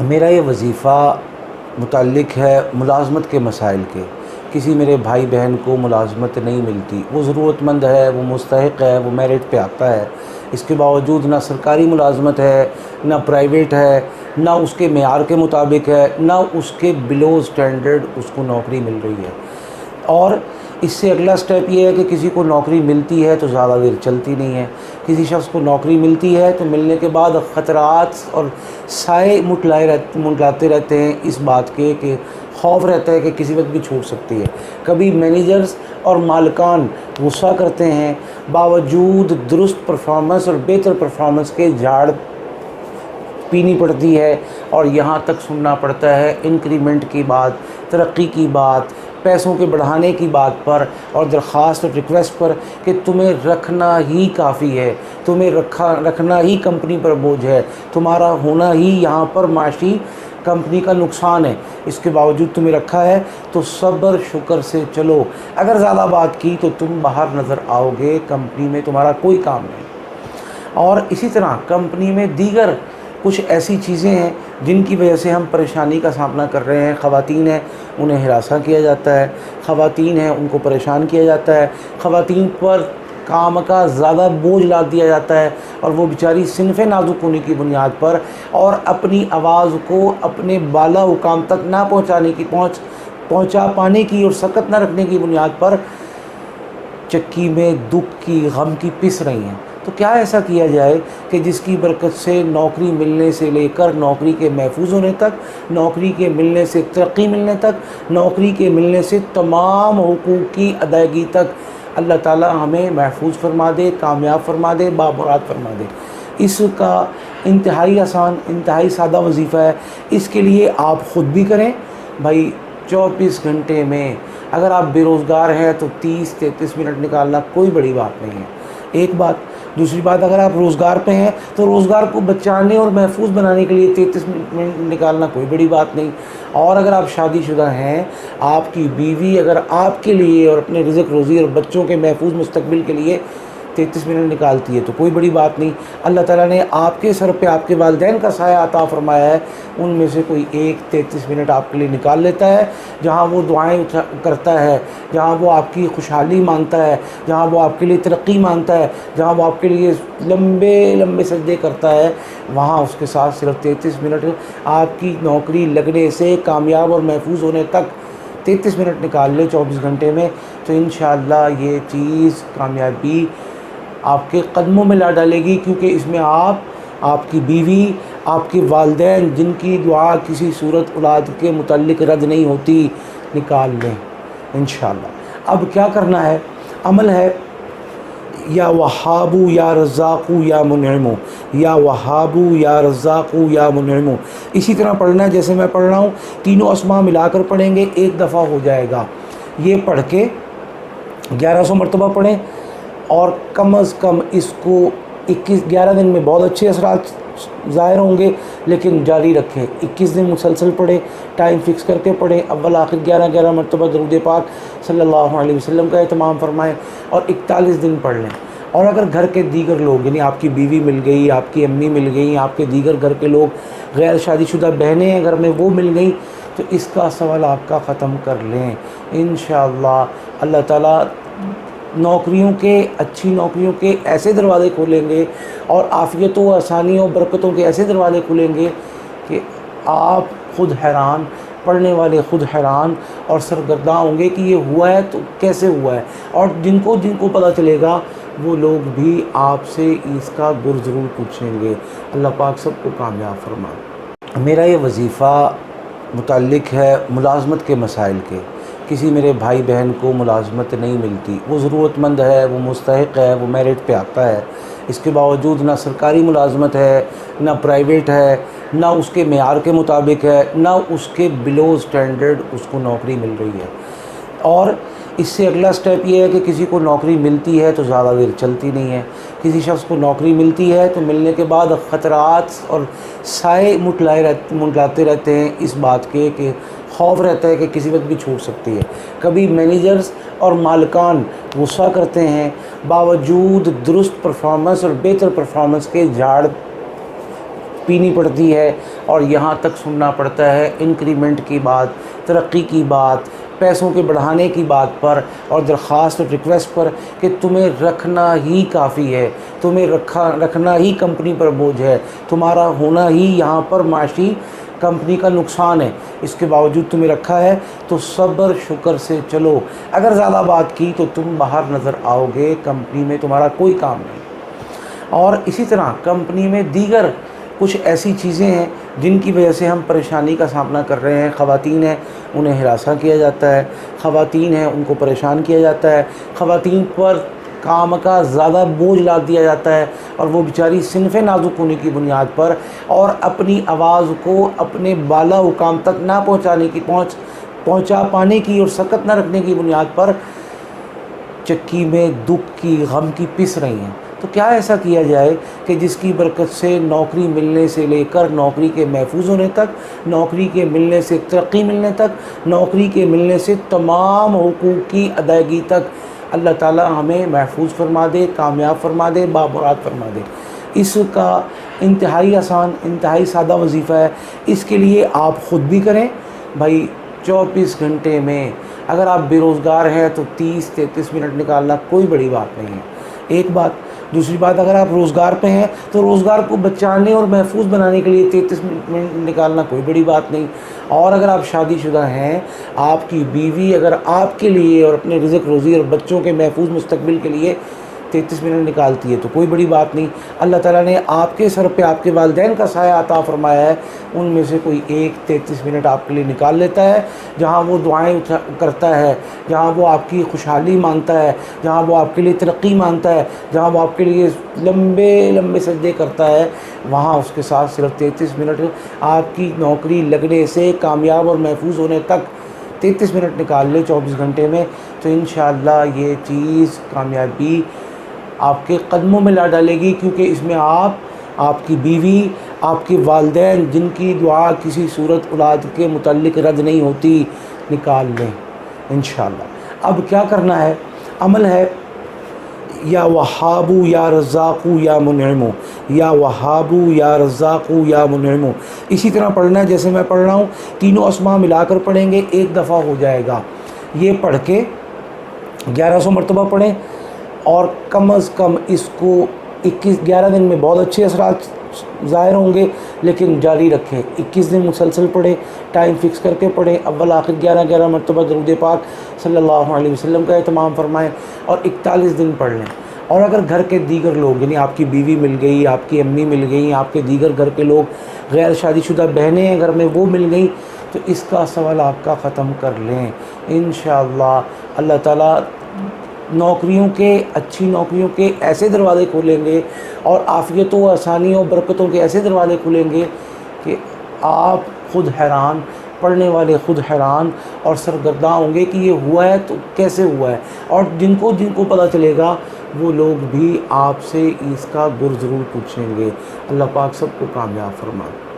میرا یہ وظیفہ متعلق ہے ملازمت کے مسائل کے۔ کسی میرے بھائی بہن کو ملازمت نہیں ملتی، وہ ضرورت مند ہے، وہ مستحق ہے، وہ میرٹ پہ آتا ہے، اس کے باوجود نہ سرکاری ملازمت ہے، نہ پرائیویٹ ہے، نہ اس کے معیار کے مطابق ہے، نہ اس کے بلو سٹینڈرڈ اس کو نوکری مل رہی ہے۔ اور اس سے اگلا سٹیپ یہ ہے کہ کسی کو نوکری ملتی ہے تو زیادہ دیر چلتی نہیں ہے، کسی شخص کو نوکری ملتی ہے تو ملنے کے بعد خطرات اور سائے منڈلاتے رہتے ہیں اس بات کے کہ خوف رہتا ہے کہ کسی وقت بھی چھوٹ سکتی ہے۔ کبھی مینیجرز اور مالکان غصہ کرتے ہیں، باوجود درست پرفارمنس اور بہتر پرفارمنس کے جھاڑ پینی پڑتی ہے، اور یہاں تک سننا پڑتا ہے انکریمنٹ کی بات، ترقی کی بات، پیسوں کے بڑھانے کی بات پر، اور درخواست اور ریکویسٹ پر کہ تمہیں رکھنا ہی کافی ہے، تمہیں رکھنا ہی کمپنی پر بوجھ ہے، تمہارا ہونا ہی یہاں پر معاشی کمپنی کا نقصان ہے، اس کے باوجود تمہیں رکھا ہے تو صبر شکر سے چلو، اگر زیادہ بات کی تو تم باہر نظر آؤ گے، کمپنی میں تمہارا کوئی کام نہیں۔ اور اسی طرح کمپنی میں دیگر کچھ ایسی چیزیں ہیں جن کی وجہ سے ہم پریشانی کا سامنا کر رہے ہیں۔ خواتین ہیں، انہیں ہراساں کیا جاتا ہے، خواتین ہیں ان کو پریشان کیا جاتا ہے، خواتین پر کام کا زیادہ بوجھ لاد دیا جاتا ہے، اور وہ بیچاری صنف نازک ہونے کی بنیاد پر اور اپنی آواز کو اپنے بالا حکام تک نہ پہنچا پانے کی اور سکت نہ رکھنے کی بنیاد پر چکی میں دکھ کی غم کی پس رہی ہیں۔ تو کیا ایسا کیا جائے کہ جس کی برکت سے نوکری ملنے سے لے کر نوکری کے محفوظ ہونے تک، نوکری کے ملنے سے ترقی ملنے تک، نوکری کے ملنے سے تمام حقوق کی ادائیگی تک اللہ تعالی ہمیں محفوظ فرما دے، کامیاب فرما دے، بامراد فرما دے۔ اس کا انتہائی آسان، انتہائی سادہ وظیفہ ہے۔ اس کے لیے آپ خود بھی کریں بھائی، 24 گھنٹے میں اگر آپ بے روزگار ہیں تو 30-33 منٹ نکالنا کوئی بڑی بات نہیں ہے، ایک بات۔ دوسری بات، اگر آپ روزگار پہ ہیں تو روزگار کو بچانے اور محفوظ بنانے کے لیے 33 منٹ نکالنا کوئی بڑی بات نہیں۔ اور اگر آپ شادی شدہ ہیں، آپ کی بیوی اگر آپ کے لیے اور اپنے رزق روزی اور بچوں کے محفوظ مستقبل کے لیے 33 منٹ نکالتی ہے تو کوئی بڑی بات نہیں۔ اللہ تعالیٰ نے آپ کے سر پہ آپ کے والدین کا سایہ عطا فرمایا ہے، ان میں سے کوئی ایک 33 منٹ آپ کے لیے نکال لیتا ہے، جہاں وہ دعائیں کرتا ہے، جہاں وہ آپ کی خوشحالی مانگتا ہے، جہاں وہ آپ کے لیے ترقی مانگتا ہے، جہاں وہ آپ کے لیے لمبے لمبے سجدے کرتا ہے، وہاں اس کے ساتھ صرف 33 منٹ آپ کی نوکری لگنے سے کامیاب اور محفوظ ہونے تک 33 منٹ نکال لے 24 گھنٹے میں، تو انشاءاللہ یہ چیز کامیابی آپ کے قدموں میں لا ڈالے گی، کیونکہ اس میں آپ کی بیوی، آپ کے والدین جن کی دعا کسی صورت اولاد کے متعلق رد نہیں ہوتی، نکال لیں انشاءاللہ۔ اب کیا کرنا ہے؟ عمل ہے یا وہابو یا رزاقو یا منعمو، یا وہابو یا رزاقو یا منعمو، اسی طرح پڑھنا ہے جیسے میں پڑھ رہا ہوں، تینوں اسماء ملا کر پڑھیں گے، ایک دفعہ ہو جائے گا۔ یہ پڑھ کے 1100 مرتبہ پڑھیں، اور کم از کم اس کو 11 دن میں بہت اچھے اثرات ظاہر ہوں گے، لیکن جاری رکھیں، 21 دن مسلسل پڑھیں، ٹائم فکس کر کے پڑھیں، اول آخر 11 مرتبہ درود پاک صلی اللہ علیہ وسلم کا اہتمام فرمائیں، اور 41 دن پڑھ لیں۔ اور اگر گھر کے دیگر لوگ، یعنی آپ کی بیوی مل گئی، آپ کی امی مل گئیں، آپ کے دیگر گھر کے لوگ، غیر شادی شدہ بہنیں ہیں گھر میں، وہ مل گئیں، تو اس کا سوال آپ کا ختم کر لیں انشاءاللہ۔ اللہ تعالیٰ نوکریوں کے، اچھی نوکریوں کے ایسے دروازے کھولیں گے، اور عافیت و آسانیوں برکتوں کے ایسے دروازے کھولیں گے کہ آپ خود حیران، پڑھنے والے خود حیران اور سرگرداں ہوں گے کہ یہ ہوا ہے تو کیسے ہوا ہے، اور جن کو پتہ چلے گا وہ لوگ بھی آپ سے اس کا گر ضرور پوچھیں گے۔ اللہ پاک سب کو کامیاب فرمائے۔ میرا یہ وظیفہ متعلق ہے ملازمت کے مسائل کے۔ کسی میرے بھائی بہن کو ملازمت نہیں ملتی، وہ ضرورت مند ہے، وہ مستحق ہے، وہ میرٹ پہ آتا ہے، اس کے باوجود نہ سرکاری ملازمت ہے، نہ پرائیویٹ ہے، نہ اس کے معیار کے مطابق ہے، نہ اس کے بلو سٹینڈرڈ اس کو نوکری مل رہی ہے۔ اور اس سے اگلا سٹیپ یہ ہے کہ کسی کو نوکری ملتی ہے تو زیادہ دیر چلتی نہیں ہے، کسی شخص کو نوکری ملتی ہے تو ملنے کے بعد خطرات اور سائے منڈلاتے رہتے ہیں اس بات کے کہ خوف رہتا ہے کہ کسی وقت بھی چھوٹ سکتی ہے۔ کبھی مینیجرز اور مالکان غصہ کرتے ہیں، باوجود درست پرفارمنس اور بہتر پرفارمنس کے جھاڑ پینی پڑتی ہے اور یہاں تک سننا پڑتا ہے انکریمنٹ کی بات، ترقی کی بات، پیسوں کے بڑھانے کی بات پر اور درخواست اور ریکویسٹ پر کہ تمہیں رکھنا ہی کافی ہے، تمہیں رکھنا ہی کمپنی پر بوجھ ہے، تمہارا ہونا ہی یہاں پر معاشی کمپنی کا نقصان ہے، اس کے باوجود تمہیں رکھا ہے تو صبر شکر سے چلو۔ اگر زیادہ بات کی تو تم باہر نظر آؤ گے، کمپنی میں تمہارا کوئی کام نہیں۔ اور اسی طرح کمپنی میں دیگر کچھ ایسی چیزیں ہیں جن کی وجہ سے ہم پریشانی کا سامنا کر رہے ہیں۔ خواتین ہیں، انہیں ہراساں کیا جاتا ہے، خواتین ہیں ان کو پریشان کیا جاتا ہے، خواتین پر کام کا زیادہ بوجھ لاد دیا جاتا ہے اور وہ بیچاری صنف نازک ہونے کی بنیاد پر اور اپنی آواز کو اپنے بالا حکام تک نہ پہنچا پانے کی اور سکت نہ رکھنے کی بنیاد پر چکی میں دکھ کی غم کی پس رہی ہیں۔ تو کیا ایسا کیا جائے کہ جس کی برکت سے نوکری ملنے سے لے کر نوکری کے محفوظ ہونے تک، نوکری کے ملنے سے ترقی ملنے تک، نوکری کے ملنے سے تمام حقوق کی ادائیگی تک اللہ تعالی ہمیں محفوظ فرما دے، کامیاب فرما دے، بامراد فرما دے۔ اس کا انتہائی آسان، انتہائی سادہ وظیفہ ہے۔ اس کے لیے آپ خود بھی کریں بھائی۔ 24 گھنٹے میں اگر آپ بے روزگار ہیں تو 30-33 منٹ نکالنا کوئی بڑی بات نہیں ہے، ایک بات۔ دوسری بات، اگر آپ روزگار پہ ہیں تو روزگار کو بچانے اور محفوظ بنانے کے لیے 33 منٹ نکالنا کوئی بڑی بات نہیں۔ اور اگر آپ شادی شدہ ہیں، آپ کی بیوی اگر آپ کے لیے اور اپنے رزق روزی اور بچوں کے محفوظ مستقبل کے لیے 33 منٹ نکالتی ہے تو کوئی بڑی بات نہیں۔ اللہ تعالیٰ نے آپ کے سر پہ آپ کے والدین کا سایہ عطا فرمایا ہے، ان میں سے کوئی ایک 33 منٹ آپ کے لیے نکال لیتا ہے، جہاں وہ دعائیں کرتا ہے، جہاں وہ آپ کی خوشحالی مانگتا ہے، جہاں وہ آپ کے لیے ترقی مانگتا ہے، جہاں وہ آپ کے لیے لمبے لمبے سجدے کرتا ہے، وہاں اس کے ساتھ صرف 33 منٹ آپ کی نوکری لگنے سے کامیاب اور محفوظ ہونے تک 33 منٹ نکال لے 24 گھنٹے میں، تو انشاءاللہ یہ چیز کامیابی آپ کے قدموں میں لا ڈالے گی، کیونکہ اس میں آپ کی بیوی، آپ کے والدین جن کی دعا کسی صورت اولاد کے متعلق رد نہیں ہوتی، نکال لیں انشاءاللہ۔ اب کیا کرنا ہے؟ عمل ہے یا وہابو یا رزاقو یا منعمو، یا وہابو یا رزاقو یا منعمو، اسی طرح پڑھنا ہے جیسے میں پڑھ رہا ہوں، تینوں اسماء ملا کر پڑھیں گے، ایک دفعہ ہو جائے گا۔ یہ پڑھ کے 1100 مرتبہ پڑھیں اور کم از کم اس کو 11 دن میں بہت اچھے اثرات ظاہر ہوں گے، لیکن جاری رکھیں۔ 21 دن مسلسل پڑھیں، ٹائم فکس کر کے پڑھیں، اول آخر 11 مرتبہ درود پاک صلی اللہ علیہ وسلم کا اہتمام فرمائیں اور 41 دن پڑھ لیں۔ اور اگر گھر کے دیگر لوگ، یعنی آپ کی بیوی مل گئی، آپ کی امی مل گئیں، آپ کے دیگر گھر کے لوگ، غیر شادی شدہ بہنیں ہیں گھر میں، وہ مل گئیں، تو اس کا سوال آپ کا ختم کر لیں انشاءاللہ۔ اللہ تعالیٰ نوکریوں کے، اچھی نوکریوں کے ایسے دروازے کھولیں گے اور عافیت و آسانی و برکتوں کے ایسے دروازے کھولیں گے کہ آپ خود حیران، پڑھنے والے خود حیران اور سرگرداں ہوں گے کہ یہ ہوا ہے تو کیسے ہوا ہے۔ اور جن کو پتہ چلے گا وہ لوگ بھی آپ سے اس کا گر ضرور پوچھیں گے۔ اللہ پاک سب کو کامیاب فرمائے۔